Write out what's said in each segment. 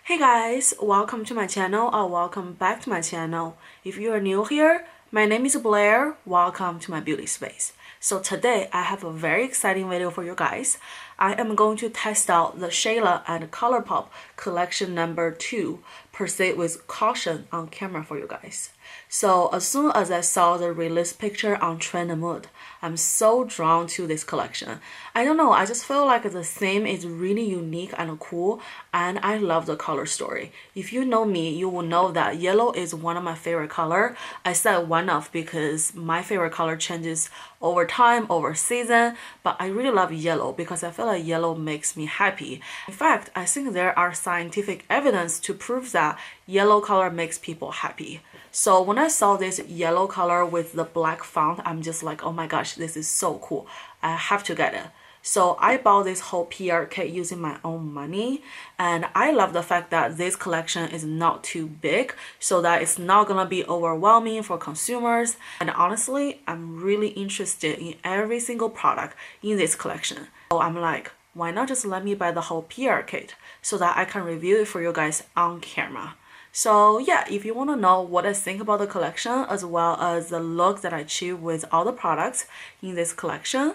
Hey guys, welcome to my channel or welcome back to my channel. If you are new here, my name is Blair. Welcome to my beauty space. So today I have a very exciting video for you guys. I am going to test out the Shayla and ColourPop collection number 2. Proceed with caution on camera for you guys. So as soon as I saw the release picture on Trend Mood, I'm so drawn to this collection. I don't know, I just feel like the theme is really unique and cool, and I love the color story. If you know me, you will know that yellow is one of my favorite color. I said one of because my favorite color changes over time, over season, but I really love yellow because I feel like yellow makes me happy. In fact, I think there are scientific evidence to prove that yellow color makes people happy. So when I saw this yellow color with the black font, I'm just like, oh my gosh, this is so cool. I have to get it. So I bought this whole PR kit using my own money, and I love the fact that this collection is not too big so that it's not gonna be overwhelming for consumers. And honestly, I'm really interested in every single product in this collection. So I'm like, why not just let me buy the whole PR kit so that I can review it for you guys on camera. So yeah, if you want to know what I think about the collection as well as the look that I achieve with all the products in this collection,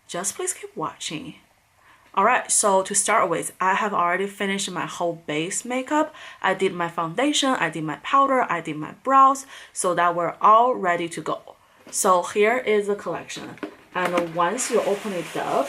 just please keep watching. Alright, so to start with, I have already finished my whole base makeup. I did my foundation, I did my powder, I did my brows, so that we're all ready to go. So here is the collection, and once you open it up,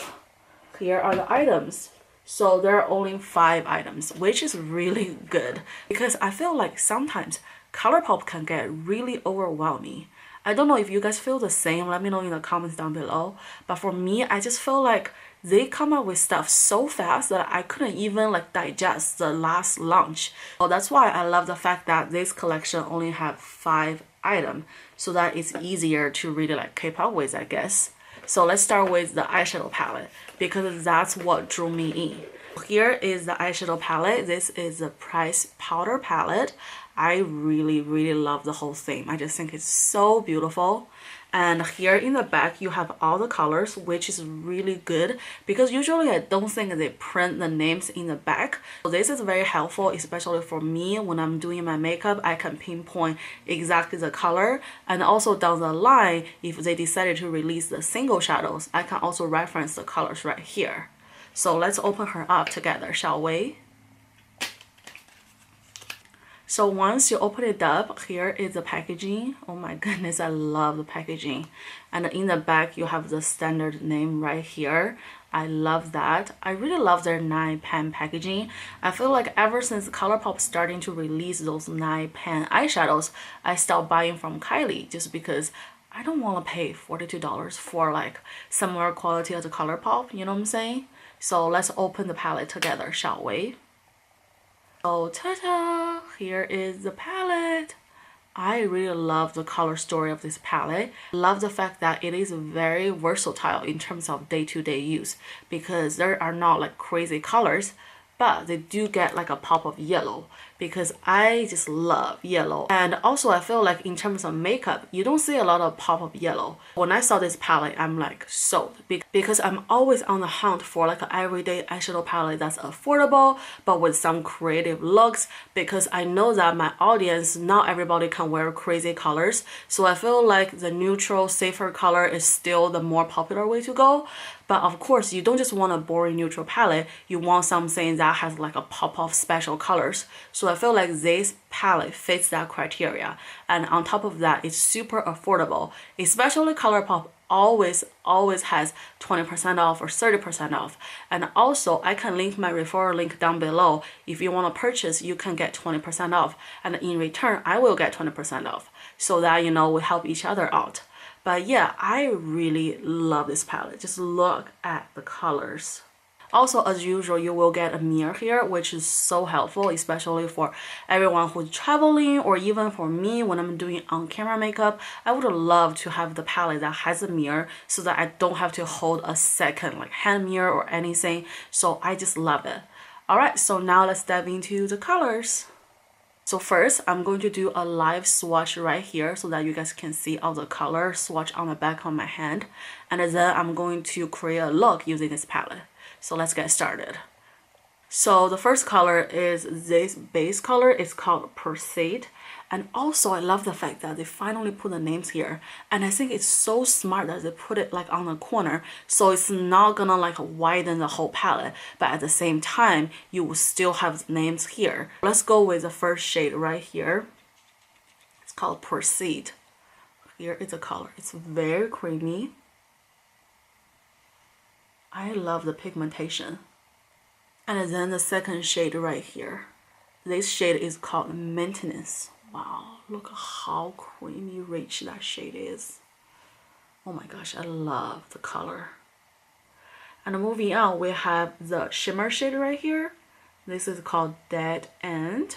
here are the items. So there are only 5 items, which is really good because I feel like sometimes ColourPop can get really overwhelming. I don't know if you guys feel the same, let me know in the comments down below. But for me, I just feel like they come up with stuff so fast that I couldn't even digest the last launch. So that's why I love the fact that this collection only have 5 items so that it's easier to really keep up with, I guess. So let's start with the eyeshadow palette because that's what drew me in. Here is the eyeshadow palette. This is the Price powder palette. I really love the whole thing. I just think it's so beautiful. And here in the back you have all the colors, which is really good because usually I don't think they print the names in the back. So this is very helpful, especially for me when I'm doing my makeup. I can pinpoint exactly the color, and also down the line if they decided to release the single shadows, I can also reference the colors right here. So let's open her up together, shall we? So once you open it up, here is the packaging. Oh my goodness, I love the packaging. And in the back, you have the standard name right here. I love that. I really love their 9-pan packaging. I feel like ever since ColourPop starting to release those 9-pan eyeshadows, I stopped buying from Kylie just because I don't want to pay $42 for similar quality as the ColourPop, you know what I'm saying? So let's open the palette together, shall we? So ta-da! Here is the palette. I really love the color story of this palette. Love the fact that it is very versatile in terms of day-to-day use because there are not crazy colors, but they do get a pop of yellow because I just love yellow. And also I feel like in terms of makeup, you don't see a lot of pop of yellow. When I saw this palette, I'm sold because I'm always on the hunt for an everyday eyeshadow palette that's affordable but with some creative looks because I know that my audience, not everybody can wear crazy colors. So I feel like the neutral, safer color is still the more popular way to go. But of course, you don't just want a boring neutral palette, you want something that has a pop of special colors. So I feel like this palette fits that criteria. And on top of that, it's super affordable. Especially ColourPop always has 20% off or 30% off. And also, I can link my referral link down below. If you want to purchase, you can get 20% off. And in return, I will get 20% off. So that, we help each other out. But yeah, I really love this palette. Just look at the colors. Also, as usual, you will get a mirror here, which is so helpful, especially for everyone who's traveling or even for me when I'm doing on-camera makeup. I would love to have the palette that has a mirror so that I don't have to hold a second hand mirror or anything. So I just love it. Alright, so now let's dive into the colors. So first, I'm going to do a live swatch right here so that you guys can see all the color swatch on the back of my hand. And then I'm going to create a look using this palette. So let's get started. So the first color is this base color. It's called Proceed. And also I love the fact that they finally put the names here. And I think it's so smart that they put it like on the corner. So it's not gonna like widen the whole palette. But at the same time, you will still have the names here. Let's go with the first shade right here. It's called Proceed. Here is the color. It's very creamy. I love the pigmentation. And then the second shade right here. This shade is called Maintenance. Wow, look how creamy rich that shade is. Oh my gosh, I love the color. And moving on, we have the shimmer shade right here. This is called Dead End.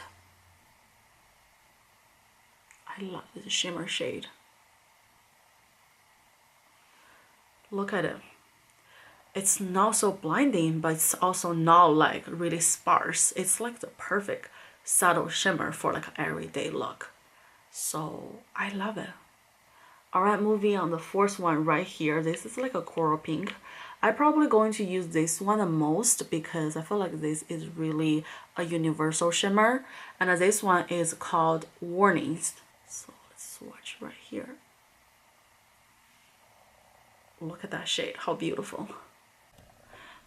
I love this shimmer shade. Look at it. It's not so blinding, but it's also not like really sparse. It's like the perfect subtle shimmer for like an everyday look. So I love it. Alright, moving on, the fourth one right here. This is like a coral pink. I'm probably going to use this one the most because I feel like this is really a universal shimmer. And this one is called Warnings. So let's swatch right here. Look at that shade, how beautiful.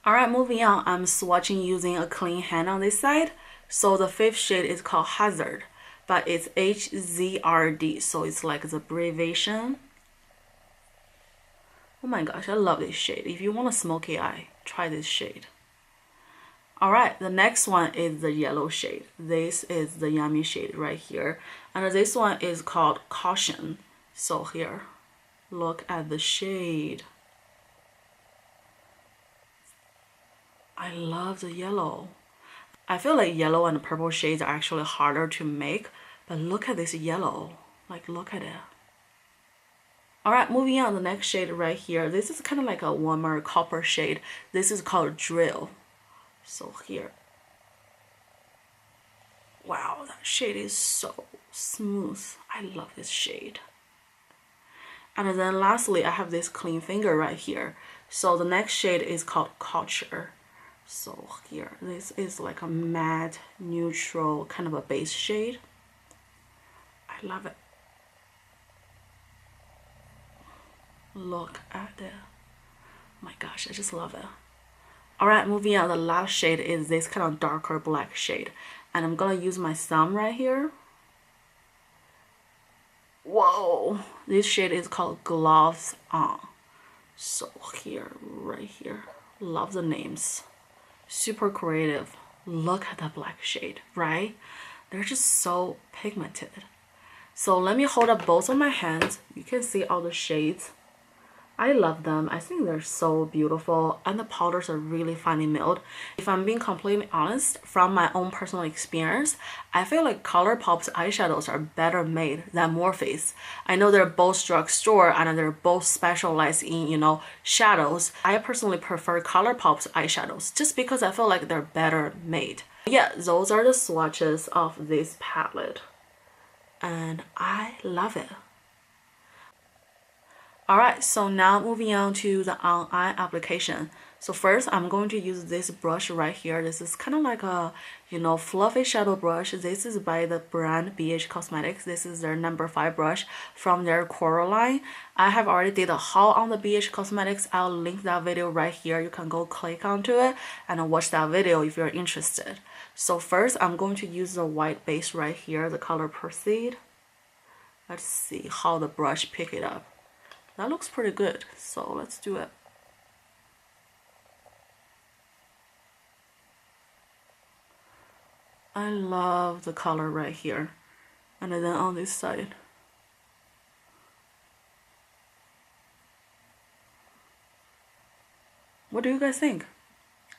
Alright, moving on, I'm swatching using a clean hand on this side. So the fifth shade is called Hazard, but it's HZRD, so it's like the abbreviation. Oh my gosh, I love this shade. If you want a smoky eye, try this shade. Alright, the next one is the yellow shade. This is the yummy shade right here. And this one is called Caution. So here, look at the shade. I love the yellow. I feel like yellow and purple shades are actually harder to make, but look at this yellow. Like, look at it. Alright, moving on, the next shade right here. This is kind of like a warmer copper shade. This is called Drill. So here. Wow, that shade is so smooth. I love this shade. And then lastly, I have this clean finger right here. So the next shade is called Culture. So here, this is like a matte, neutral, kind of a base shade. I love it. Look at it. Oh my gosh, I just love it. Alright, moving on, the last shade is this kind of darker black shade. And I'm gonna use my thumb right here. Whoa! This shade is called Gloves On. So here, right here. Love the names. Super creative. Look at that black shade, right? They're just so pigmented. So let me hold up both of my hands. You can see all the shades. I love them. I think they're so beautiful, and the powders are really finely milled. If I'm being completely honest, from my own personal experience, I feel like ColourPop's eyeshadows are better made than Morphe's. I know they're both drugstore and they're both specialized in, you know, shadows. I personally prefer ColourPop's eyeshadows just because I feel like they're better made. Yeah, those are the swatches of this palette, and I love it. Alright, so now moving on to the on-eye application. So first, I'm going to use this brush right here. This is kind of like a, you know, fluffy shadow brush. This is by the brand BH Cosmetics. This is their number 5 brush from their Coral line. I have already did a haul on the BH Cosmetics. I'll link that video right here. You can go click onto it and watch that video if you're interested. So first, I'm going to use the white base right here, the color Proceed. Let's see how the brush pick it up. That looks pretty good, so let's do it. I love the color right here. And then on this side. What do you guys think?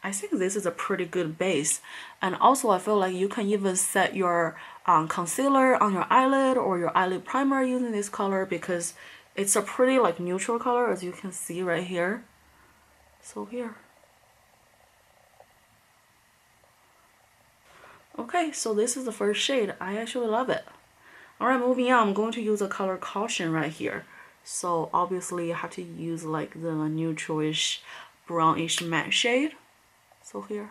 I think this is a pretty good base. And also I feel like you can even set your concealer on your eyelid or your eyelid primer using this color because it's a pretty like neutral color, as you can see right here. So here. Okay, so this is the first shade. I actually love it. Alright, moving on, I'm going to use the color Caution right here. So obviously you have to use like the neutralish brownish matte shade. So here.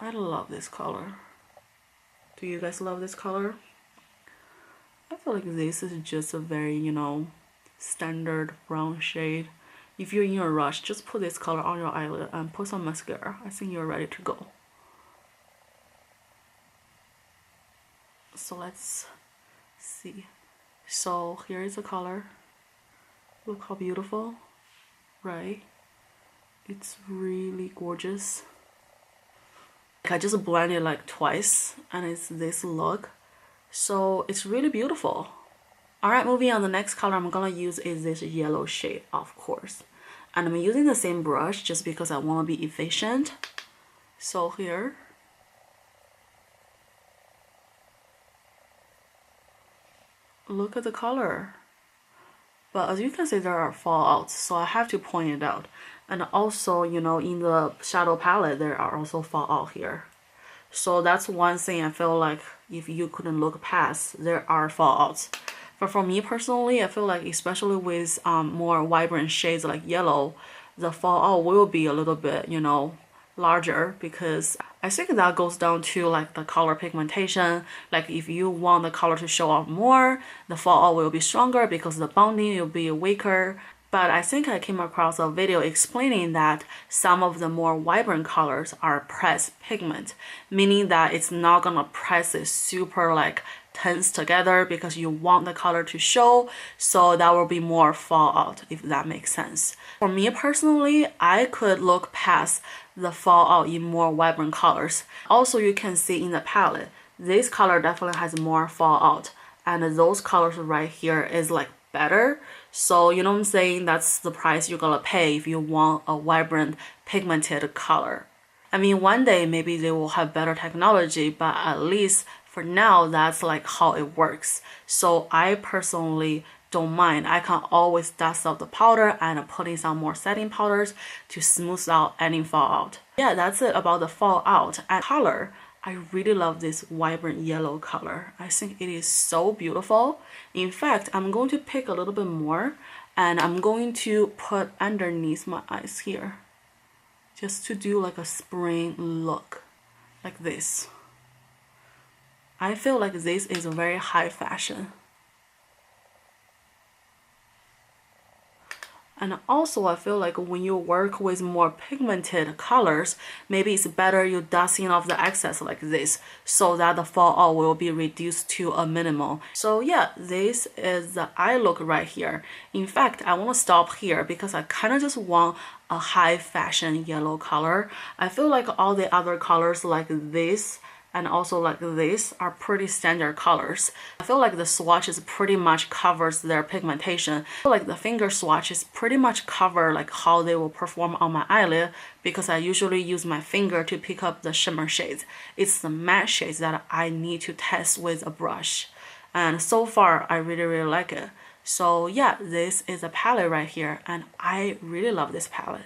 I love this color. Do you guys love this color? I feel like this is just a very, you know, standard brown shade. If you're in a rush, just put this color on your eyelid and put some mascara. I think you're ready to go. So let's see. So here is the color. Look how beautiful, right? It's really gorgeous. I just blended like twice and it's this look. So it's really beautiful. Alright, moving on, the next color I'm gonna use is this yellow shade, of course. And I'm using the same brush just because I want to be efficient. So here. Look at the color. But as you can see, there are fallouts, so I have to point it out. And also, you know, in the shadow palette, there are also fallout here. So that's one thing I feel like if you couldn't look past, there are fallouts. But for me personally, I feel like especially with more vibrant shades like yellow, the fallout will be a little bit, you know, larger, because I think that goes down to like the color pigmentation. Like if you want the color to show off more, the fallout will be stronger because the bonding will be weaker. But I think I came across a video explaining that some of the more vibrant colors are pressed pigment, meaning that it's not gonna press it super like tense together because you want the color to show, so that will be more fallout, if that makes sense. For me personally, I could look past the fallout in more vibrant colors. Also, you can see in the palette, this color definitely has more fallout, and those colors right here is like better. So you know what I'm saying, that's the price you're gonna pay if you want a vibrant pigmented color. I mean, one day maybe they will have better technology, but at least for now that's like how it works. So I personally don't mind. I can always dust off the powder and put in some more setting powders to smooth out any fallout. Yeah, that's it about the fallout. And color, I really love this vibrant yellow color. I think it is so beautiful. In fact, I'm going to pick a little bit more and I'm going to put underneath my eyes here, just to do like a spring look, like this. I feel like this is a very high fashion. And also I feel like when you work with more pigmented colors, maybe it's better you dusting off the excess like this so that the fallout will be reduced to a minimal. So yeah, this is the eye look right here. In fact, I want to stop here because I kind of just want a high fashion yellow color. I feel like all the other colors like this and also like this are pretty standard colors. I feel like the swatches pretty much covers their pigmentation. I feel like the finger swatches pretty much cover like how they will perform on my eyelid, because I usually use my finger to pick up the shimmer shades. It's the matte shades that I need to test with a brush. And so far, I really like it. So yeah, this is a palette right here and I really love this palette.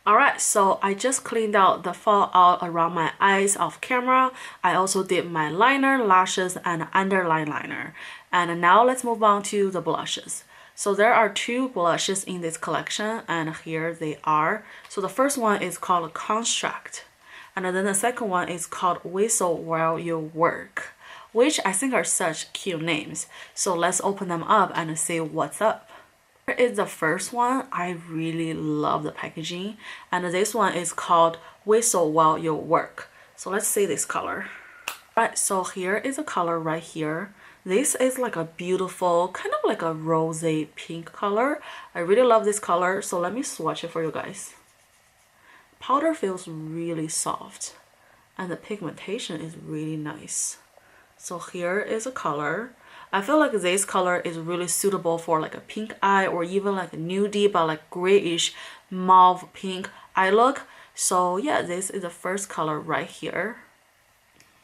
Alright, so I just cleaned out the fallout around my eyes off camera. I also did my liner, lashes, and underline liner. And now let's move on to the blushes. So there are two blushes in this collection, and here they are. So the first one is called Construct, and then the second one is called Whistle While You Work, which I think are such cute names. So let's open them up and see what's up. Here is the first one. I really love the packaging, and this one is called Whistle While You Work. So let's see this color. Right, so here is a color right here. This is like a beautiful, kind of like a rosy pink color. I really love this color, so let me swatch it for you guys. Powder feels really soft, and the pigmentation is really nice. So here is a color. I feel like this color is really suitable for like a pink eye or even like a nudie but like grayish mauve pink eye look. So yeah, this is the first color right here.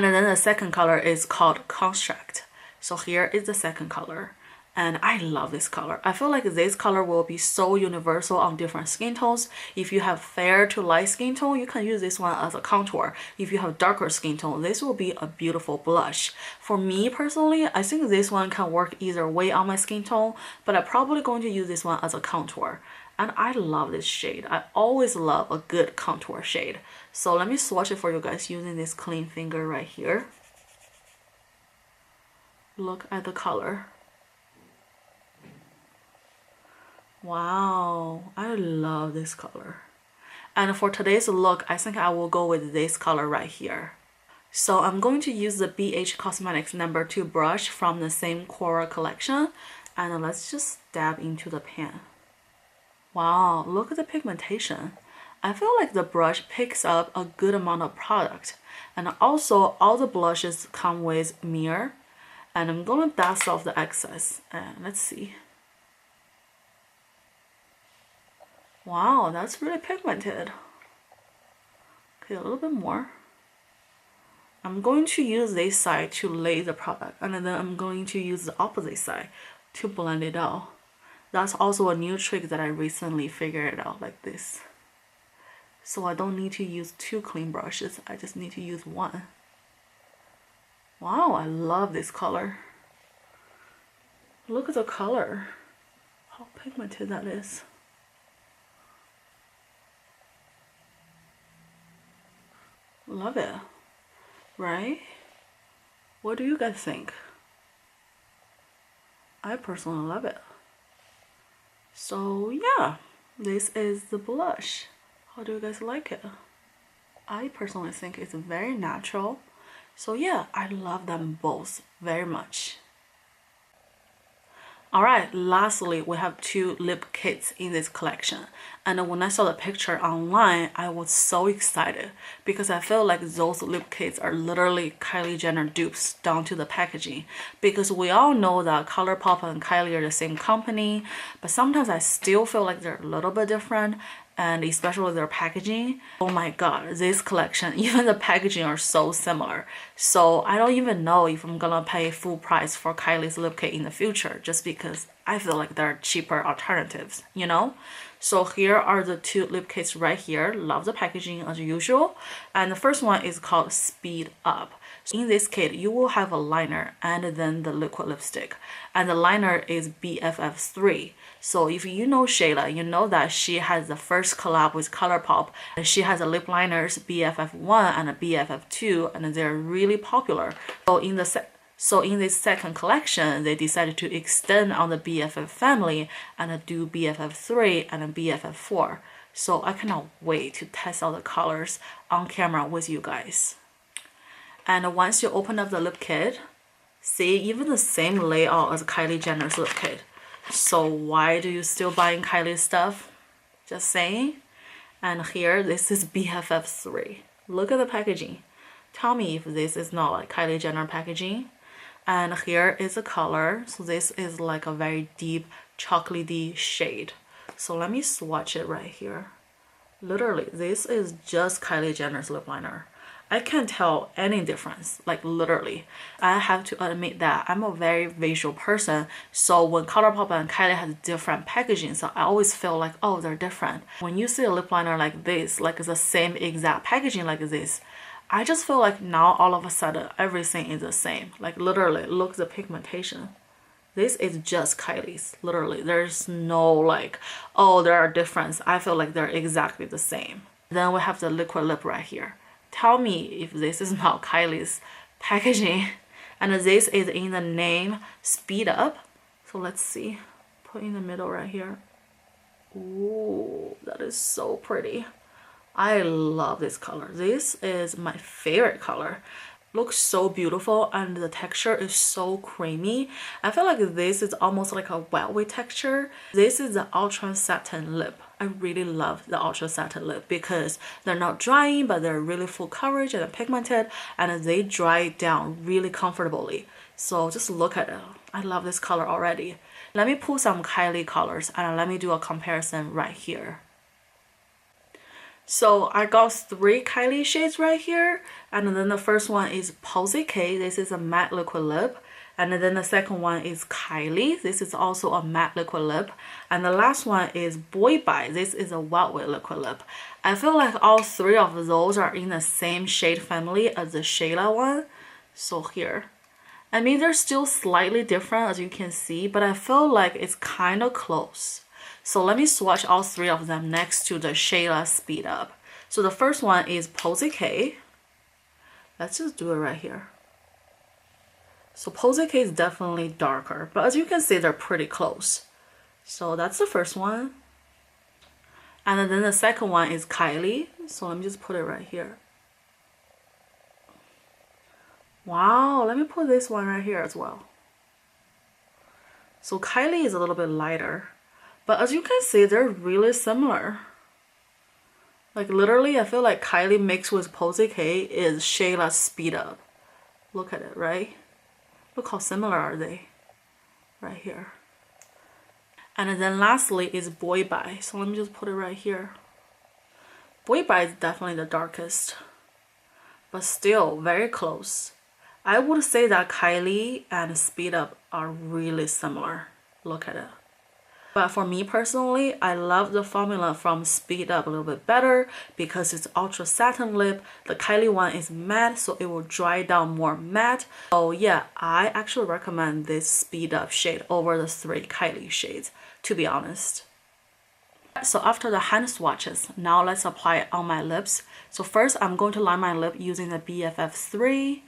And then the second color is called Construct. So here is the second color. and I love this color. I feel like this color will be so universal on different skin tones. If you have fair to light skin tone, you can use this one as a contour. If you have darker skin tone, this will be a beautiful blush. For me personally, I think this one can work either way on my skin tone, but I'm probably going to use this one as a contour. And I love this shade. I always love a good contour shade. So let me swatch it for you guys using this clean finger right here. Look at the color. Wow, I love this color. And for today's look, I think I will go with this color right here. So I'm going to use the BH Cosmetics number 2 brush from the same Cora collection. And let's just dab into the pan. Wow, look at the pigmentation. I feel like the brush picks up a good amount of product. And also, all the blushes come with mirror. And I'm gonna dust off the excess. And let's see. Wow, that's really pigmented. Okay, a little bit more. I'm going to use this side to lay the product, and then I'm going to use the opposite side to blend it out. That's also a new trick that I recently figured out, like this. So I don't need to use 2 clean brushes, I just need to use 1. Wow, I love this color. Look at the color. How pigmented that is. Love it, right? What do you guys think? I personally love it. So yeah, this is the blush. How do you guys like it? I personally think it's very natural. So yeah, I love them both very much. Alright, lastly, we have 2 lip kits in this collection. And when I saw the picture online, I was so excited because I feel like those lip kits are literally Kylie Jenner dupes down to the packaging. Because we all know that ColourPop and Kylie are the same company, but sometimes I still feel like they're a little bit different. And especially their packaging. Oh my god, this collection, even the packaging are so similar. So I don't even know if I'm gonna pay full price for Kylie's lip kit in the future, just because I feel like they're cheaper alternatives, you know? So here are the 2 lip kits right here. Love the packaging as usual. And the first one is called Speed Up. So in this kit, you will have a liner and then the liquid lipstick. And the liner is BFF3. So if you know Shayla, you know that she has the first collab with ColourPop. And she has the lip liners BFF1 and BFF2, and they're really popular. So in this second collection, they decided to extend on the BFF family and do BFF3 and BFF4. So I cannot wait to test out the colors on camera with you guys. And once you open up the lip kit, see, even the same layout as Kylie Jenner's lip kit. So why do you still buying Kylie stuff? Just saying. And here, this is BFF3. Look at the packaging. Tell me if this is not like Kylie Jenner packaging. And here is the color. So this is like a very deep chocolatey shade. So let me swatch it right here. Literally, this is just Kylie Jenner's lip liner. I can't tell any difference, like literally. I have to admit that I'm a very visual person, so when ColourPop and Kylie has different packaging, so I always feel like, oh, they're different. When you see a lip liner like this, like the same exact packaging like this, I just feel like now all of a sudden everything is the same. Like literally, look at the pigmentation. This is just Kylie's, literally. There's no like, oh, there are difference. I feel like they're exactly the same. Then we have the liquid lip right here. Tell me if this is not Kylie's packaging. And this is in the name Speed Up. So let's see. Put in the middle right here. Ooh, that is so pretty. I love this color. This is my favorite color. Looks so beautiful and the texture is so creamy. I feel like this is almost like a wet texture. This is the Ultra Satin Lip. I really love the Ultra Satin Lip because they're not drying, but they're really full coverage and pigmented, and they dry down really comfortably. So just look at it. I love this color already. Let me pull some Kylie colors and let me do a comparison right here. So I got 3 Kylie shades right here, and then the first one is Posy K. This is a matte liquid lip, And then the second one is Kylie. This is also a matte liquid lip. And the last one is Boy Bye. This is a wet weight liquid lip. I feel like all three of those are in the same shade family as the Shayla one. So here. I mean, they're still slightly different as you can see, but I feel like it's kind of close. So let me swatch all three of them next to the Shayla Speed Up. So the first one is Pose K. Let's just do it right here. So Pose K is definitely darker, but as you can see, they're pretty close. So that's the first one. And then the second one is Kylie. So let me just put it right here. Wow, let me put this one right here as well. So Kylie is a little bit lighter, but as you can see, they're really similar. Like literally, I feel like Kylie mixed with Pose K is Shayla's Speed Up. Look at it, right? Look how similar are they? Right here. And then lastly is Boy Bye. So let me just put it right here. Boy Bye is definitely the darkest, but still very close. I would say that Kylie and Speed Up are really similar. Look at it. But for me personally, I love the formula from Speed Up a little bit better because it's ultra satin lip. The Kylie one is matte, so it will dry down more matte. So yeah, I actually recommend this Speed Up shade over the three Kylie shades, to be honest. So after the hand swatches, now let's apply it on my lips. So first, I'm going to line my lip using the BFF3.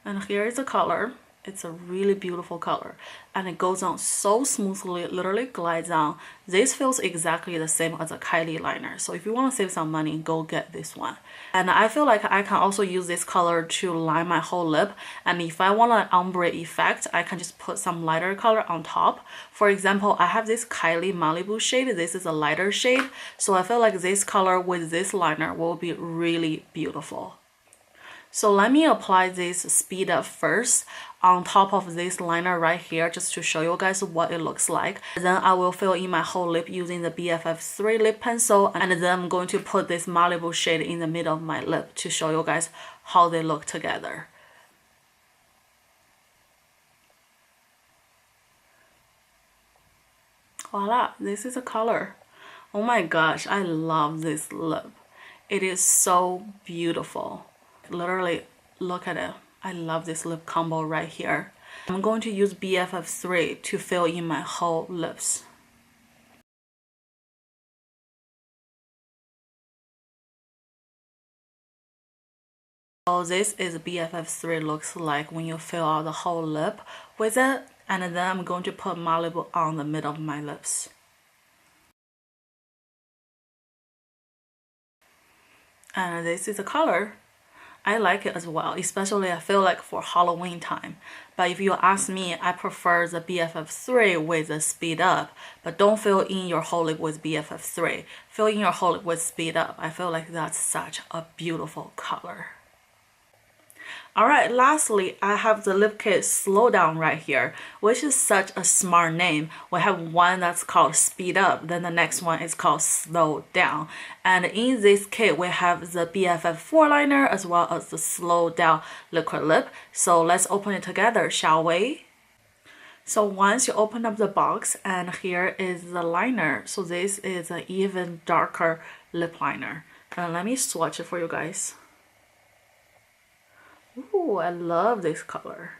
And here is the color. It's a really beautiful color and it goes on so smoothly, it literally glides on. This feels exactly the same as a Kylie liner, so if you want to save some money, go get this one. And I feel like I can also use this color to line my whole lip, and if I want an ombre effect, I can just put some lighter color on top. For example, I have this Kylie Malibu shade. This is a lighter shade, so I feel like this color with this liner will be really beautiful. So let me apply this Speed Up first on top of this liner right here, just to show you guys what it looks like. Then I will fill in my whole lip using the BFF3 lip pencil, and then I'm going to put this Malibu shade in the middle of my lip to show you guys how they look together. Voila, this is a color. Oh my gosh, I love this lip. It is so beautiful. Literally, look at it. I love this lip combo right here. I'm going to use BFF3 to fill in my whole lips. So this is BFF3 looks like when you fill out the whole lip with it. And then I'm going to put Malibu on the middle of my lips. And this is the color. I like it as well, especially I feel like for Halloween time. But if you ask me, I prefer the BFF3 with the Speed Up. But don't fill in your whole lip with BFF3. Fill in your whole lip with Speed Up. I feel like that's such a beautiful color. Alright, lastly, I have the lip kit Slow Down right here, which is such a smart name. We have one that's called Speed Up, then the next one is called Slow Down. And in this kit, we have the BFF4 liner as well as the Slow Down liquid lip. So let's open it together, shall we? So once you open up the box, and here is the liner. So this is an even darker lip liner. And let me swatch it for you guys. Ooh, I love this color.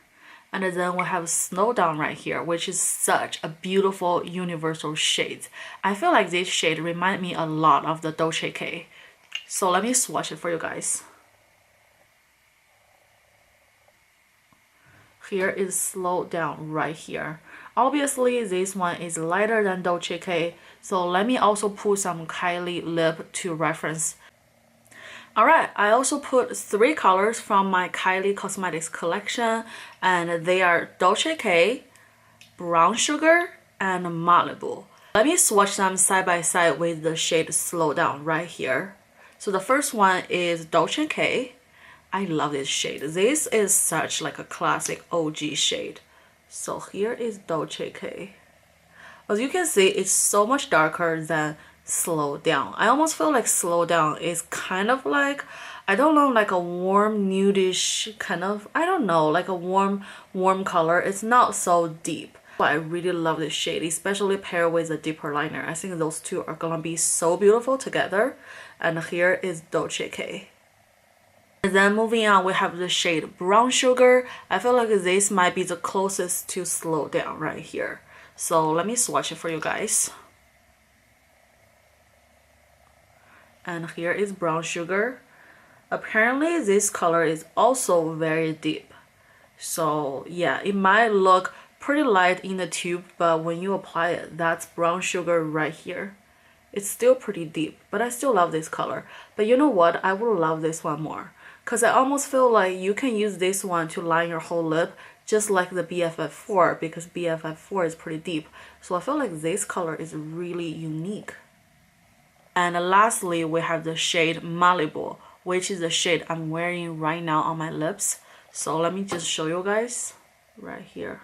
And then we have Slow Down right here, which is such a beautiful universal shade. I feel like this shade reminds me a lot of the Dolce K. So let me swatch it for you guys. Here is Slow Down right here. Obviously, this one is lighter than Dolce K. So let me also put some Kylie lip to reference. Alright, I also put 3 colors from my Kylie Cosmetics collection, and they are Dolce K, Brown Sugar, and Malibu. Let me swatch them side by side with the shade Slow Down right here. So the first one is Dolce K, I love this shade. This is such like a classic OG shade. So here is Dolce K. As you can see, it's so much darker than Slow Down. I almost feel like Slow Down is kind of like, I don't know, like a warm nudish kind of, I don't know, like a warm color. It's not so deep. But I really love this shade, especially paired with a deeper liner. I think those two are gonna be so beautiful together. And here is Dolce K. And then moving on, we have the shade Brown Sugar. I feel like this might be the closest to Slow Down right here. So let me swatch it for you guys. And here is Brown Sugar. Apparently this color is also very deep. So yeah, it might look pretty light in the tube, but when you apply it, that's Brown Sugar right here. It's still pretty deep, but I still love this color. But you know what? I would love this one more. Because I almost feel like you can use this one to line your whole lip just like the BFF4, because BFF4 is pretty deep. So I feel like this color is really unique. And lastly, we have the shade Malibu, which is the shade I'm wearing right now on my lips. So let me just show you guys right here.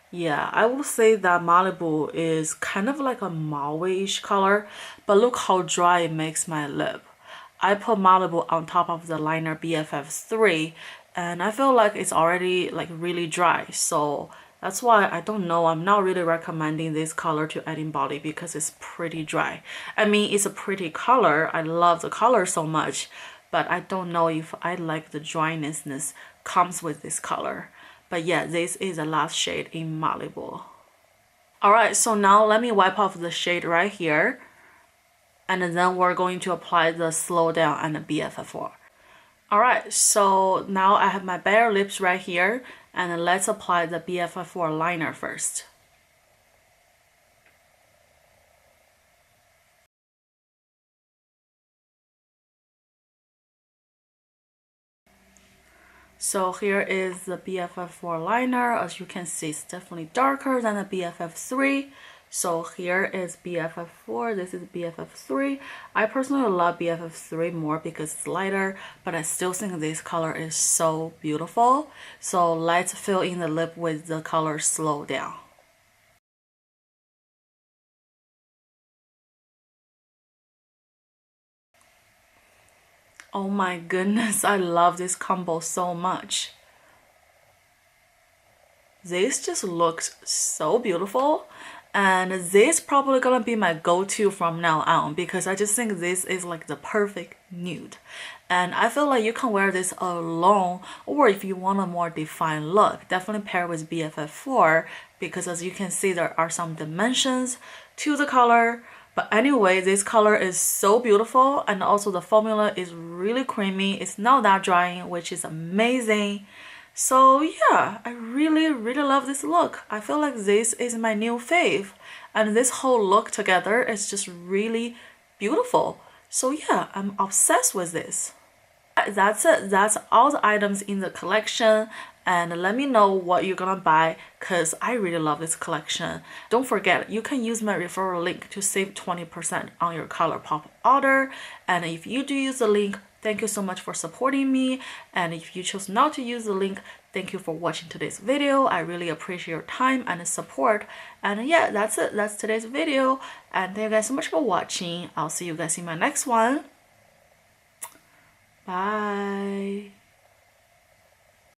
Yeah, I will say that Malibu is kind of like a mauve-ish color, but look how dry it makes my lip. I put Malibu on top of the liner BFF3 and I feel like it's already like really dry, so that's why I don't know, I'm not really recommending this color to anybody because it's pretty dry. I mean, it's a pretty color, I love the color so much, but I don't know if I like the dryness comes with this color. But yeah, this is the last shade in Malibu. Alright, so now let me wipe off the shade right here. And then we're going to apply the Slow Down and the BFF4. Alright, so now I have my bare lips right here. And let's apply the BFF4 liner first. So here is the BFF4 liner. As you can see, it's definitely darker than the BFF3. So here is BFF4, this is BFF3. I personally love BFF3 more because it's lighter, but I still think this color is so beautiful. So let's fill in the lip with the color Slow Down. Oh my goodness, I love this combo so much. This just looks so beautiful. And this probably gonna be my go-to from now on because I just think this is like the perfect nude. And I feel like you can wear this alone, or if you want a more defined look, definitely pair with BFF4 because as you can see, there are some dimensions to the color. But anyway, this color is so beautiful, and also the formula is really creamy. It's not that drying, which is amazing. So yeah, I really love this look. I feel like this is my new fave, and this whole look together is just really beautiful. So yeah, I'm obsessed with this. That's it. That's all the items in the collection, and let me know what you're gonna buy because I really love this collection. Don't forget, you can use my referral link to save 20% on your ColourPop order, and if you do use the link, thank you so much for supporting me. And if you chose not to use the link, thank you for watching today's video. I really appreciate your time and support. And yeah, that's it. That's today's video. And thank you guys so much for watching. I'll see you guys in my next one. Bye.